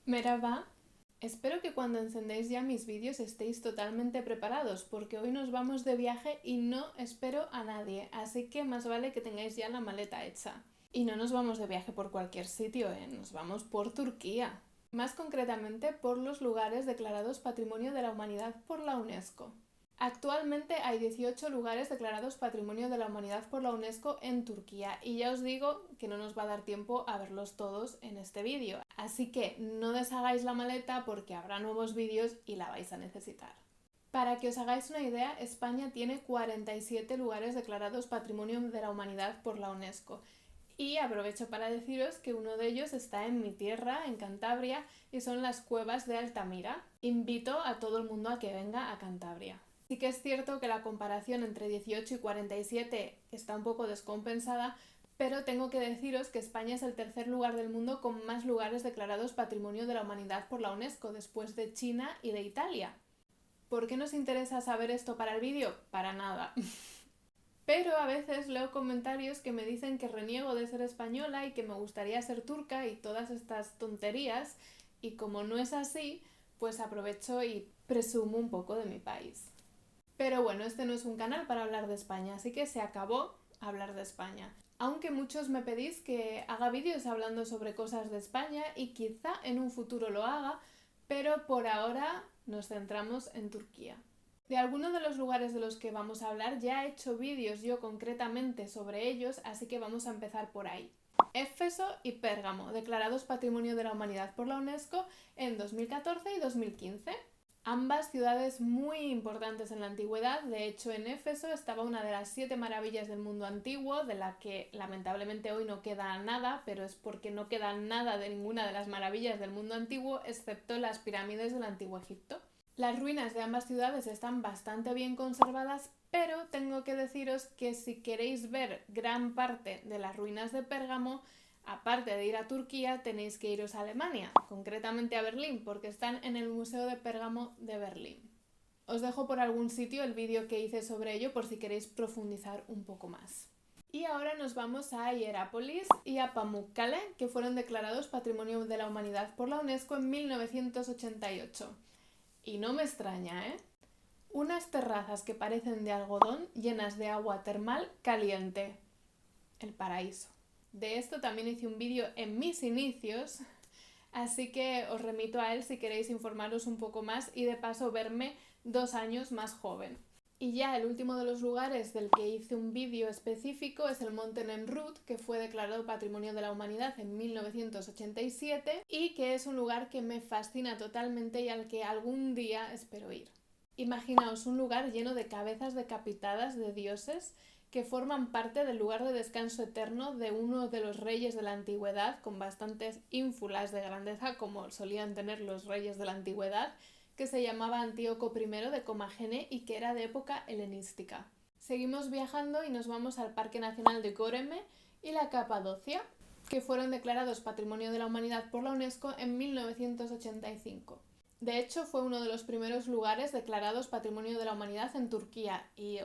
Merhaba, espero que cuando encendéis ya mis vídeos estéis totalmente preparados porque hoy nos vamos de viaje y no espero a nadie, así que más vale que tengáis ya la maleta hecha. Y no nos vamos de viaje por cualquier sitio, nos vamos por Turquía. Más concretamente por los lugares declarados Patrimonio de la Humanidad por la UNESCO. Actualmente hay 18 lugares declarados Patrimonio de la Humanidad por la UNESCO en Turquía y ya os digo que no nos va a dar tiempo a verlos todos en este vídeo, así que no deshagáis la maleta porque habrá nuevos vídeos y la vais a necesitar. Para que os hagáis una idea, España tiene 47 lugares declarados Patrimonio de la Humanidad por la UNESCO. Y aprovecho para deciros que uno de ellos está en mi tierra, en Cantabria, y son las cuevas de Altamira. Invito a todo el mundo a que venga a Cantabria. Sí que es cierto que la comparación entre 18 y 47 está un poco descompensada, pero tengo que deciros que España es el tercer lugar del mundo con más lugares declarados Patrimonio de la Humanidad por la UNESCO, después de China y de Italia. ¿Por qué nos interesa saber esto para el vídeo? Para nada. Pero a veces leo comentarios que me dicen que reniego de ser española y que me gustaría ser turca y todas estas tonterías, y como no es así, pues aprovecho y presumo un poco de mi país. Pero bueno, este no es un canal para hablar de España, así que se acabó hablar de España. Aunque muchos me pedís que haga vídeos hablando sobre cosas de España y quizá en un futuro lo haga, pero por ahora nos centramos en Turquía. De algunos de los lugares de los que vamos a hablar ya he hecho vídeos yo concretamente sobre ellos, así que vamos a empezar por ahí. Éfeso y Pérgamo, declarados Patrimonio de la Humanidad por la UNESCO en 2014 y 2015. Ambas ciudades muy importantes en la antigüedad. De hecho, en Éfeso estaba una de las 7 maravillas del mundo antiguo, de la que lamentablemente hoy no queda nada, pero es porque no queda nada de ninguna de las maravillas del mundo antiguo, excepto las pirámides del antiguo Egipto. Las ruinas de ambas ciudades están bastante bien conservadas, pero tengo que deciros que si queréis ver gran parte de las ruinas de Pérgamo, aparte de ir a Turquía, tenéis que iros a Alemania, concretamente a Berlín, porque están en el Museo de Pérgamo de Berlín. Os dejo por algún sitio el vídeo que hice sobre ello por si queréis profundizar un poco más. Y ahora nos vamos a Hierápolis y a Pamukkale, que fueron declarados Patrimonio de la Humanidad por la UNESCO en 1988. Y no me extraña, ¿eh? Unas terrazas que parecen de algodón llenas de agua termal caliente. El paraíso. De esto también hice un vídeo en mis inicios, así que os remito a él si queréis informaros un poco más y de paso verme 2 años más joven. Y ya el último de los lugares del que hice un vídeo específico es el Monte Nemrut, que fue declarado Patrimonio de la Humanidad en 1987 y que es un lugar que me fascina totalmente y al que algún día espero ir. Imaginaos un lugar lleno de cabezas decapitadas de dioses que forman parte del lugar de descanso eterno de uno de los reyes de la antigüedad, con bastantes ínfulas de grandeza como solían tener los reyes de la antigüedad, que se llamaba Antíoco I de Comagene y que era de época helenística. Seguimos viajando y nos vamos al Parque Nacional de Göreme y la Capadocia, que fueron declarados Patrimonio de la Humanidad por la UNESCO en 1985. De hecho, fue uno de los primeros lugares declarados Patrimonio de la Humanidad en Turquía y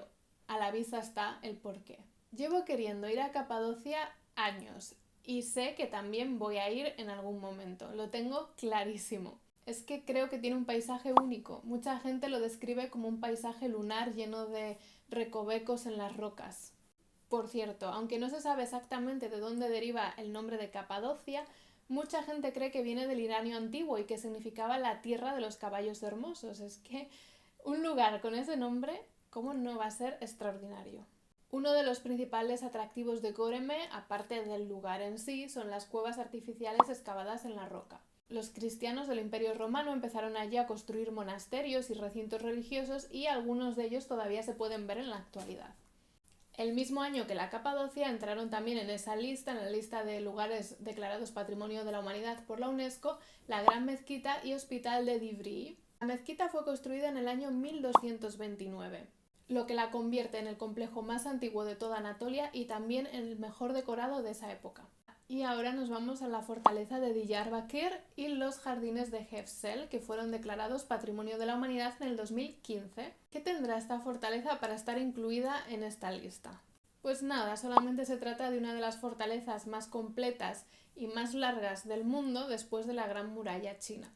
a la vista está el porqué. Llevo queriendo ir a Capadocia años y sé que también voy a ir en algún momento, lo tengo clarísimo. Es que creo que tiene un paisaje único. Mucha gente lo describe como un paisaje lunar lleno de recovecos en las rocas. Por cierto, aunque no se sabe exactamente de dónde deriva el nombre de Capadocia, mucha gente cree que viene del Iranio antiguo y que significaba la tierra de los caballos hermosos. Es que un lugar con ese nombre, ¿cómo no va a ser extraordinario? Uno de los principales atractivos de Göreme, aparte del lugar en sí, son las cuevas artificiales excavadas en la roca. Los cristianos del Imperio Romano empezaron allí a construir monasterios y recintos religiosos y algunos de ellos todavía se pueden ver en la actualidad. El mismo año que la Capadocia entraron también en esa lista, en la lista de lugares declarados Patrimonio de la Humanidad por la UNESCO, la Gran Mezquita y Hospital de Divriği. La mezquita fue construida en el año 1229, lo que la convierte en el complejo más antiguo de toda Anatolia y también en el mejor decorado de esa época. Y ahora nos vamos a la fortaleza de Diyarbakır y los jardines de Hefsel, que fueron declarados Patrimonio de la Humanidad en el 2015. ¿Qué tendrá esta fortaleza para estar incluida en esta lista? Pues nada, solamente se trata de una de las fortalezas más completas y más largas del mundo después de la Gran Muralla China.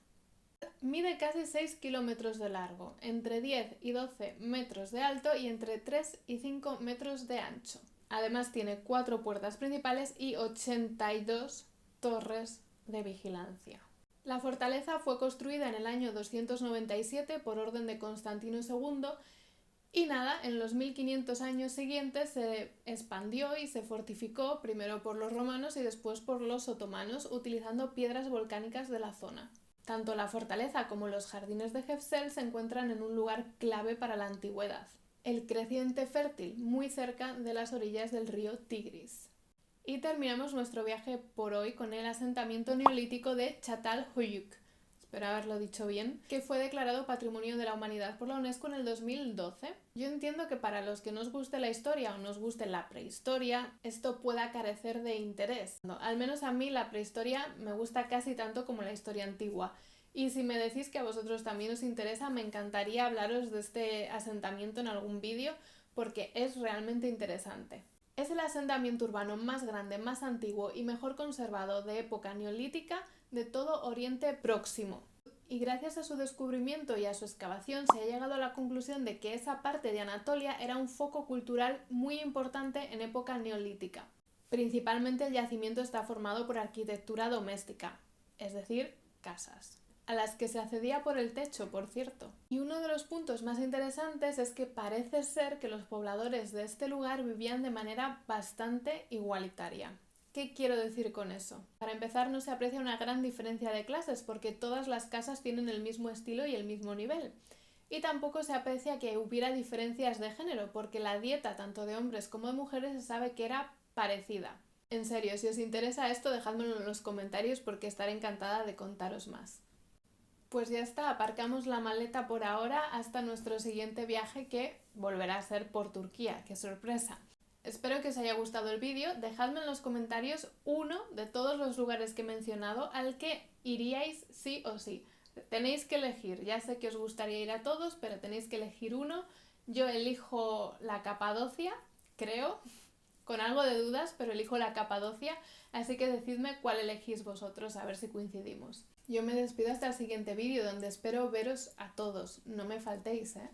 Mide casi 6 kilómetros de largo, entre 10 y 12 metros de alto y entre 3 y 5 metros de ancho. Además tiene 4 puertas principales y 82 torres de vigilancia. La fortaleza fue construida en el año 297 por orden de Constantino II y nada, en los 1500 años siguientes se expandió y se fortificó primero por los romanos y después por los otomanos utilizando piedras volcánicas de la zona. Tanto la fortaleza como los jardines de Hefsel se encuentran en un lugar clave para la antigüedad, el creciente fértil, muy cerca de las orillas del río Tigris. Y terminamos nuestro viaje por hoy con el asentamiento neolítico de Çatalhöyük, espero haberlo dicho bien, que fue declarado Patrimonio de la Humanidad por la UNESCO en el 2012. Yo entiendo que para los que nos guste la historia o nos guste la prehistoria, esto pueda carecer de interés. No, al menos a mí la prehistoria me gusta casi tanto como la historia antigua. Y si me decís que a vosotros también os interesa, me encantaría hablaros de este asentamiento en algún vídeo porque es realmente interesante. Es el asentamiento urbano más grande, más antiguo y mejor conservado de época neolítica de todo Oriente Próximo. Y gracias a su descubrimiento y a su excavación se ha llegado a la conclusión de que esa parte de Anatolia era un foco cultural muy importante en época neolítica. Principalmente el yacimiento está formado por arquitectura doméstica, es decir, casas, a las que se accedía por el techo, por cierto. Y uno de los puntos más interesantes es que parece ser que los pobladores de este lugar vivían de manera bastante igualitaria. ¿Qué quiero decir con eso? Para empezar, no se aprecia una gran diferencia de clases porque todas las casas tienen el mismo estilo y el mismo nivel. Y tampoco se aprecia que hubiera diferencias de género porque la dieta tanto de hombres como de mujeres se sabe que era parecida. En serio, si os interesa esto, dejádmelo en los comentarios porque estaré encantada de contaros más. Pues ya está, aparcamos la maleta por ahora hasta nuestro siguiente viaje que volverá a ser por Turquía. ¡Qué sorpresa! Espero que os haya gustado el vídeo, dejadme en los comentarios uno de todos los lugares que he mencionado al que iríais sí o sí. Tenéis que elegir, ya sé que os gustaría ir a todos, pero tenéis que elegir uno. Yo elijo la Capadocia, creo, con algo de dudas, pero elijo la Capadocia, así que decidme cuál elegís vosotros, a ver si coincidimos. Yo me despido hasta el siguiente vídeo, donde espero veros a todos. No me faltéis, ¿eh?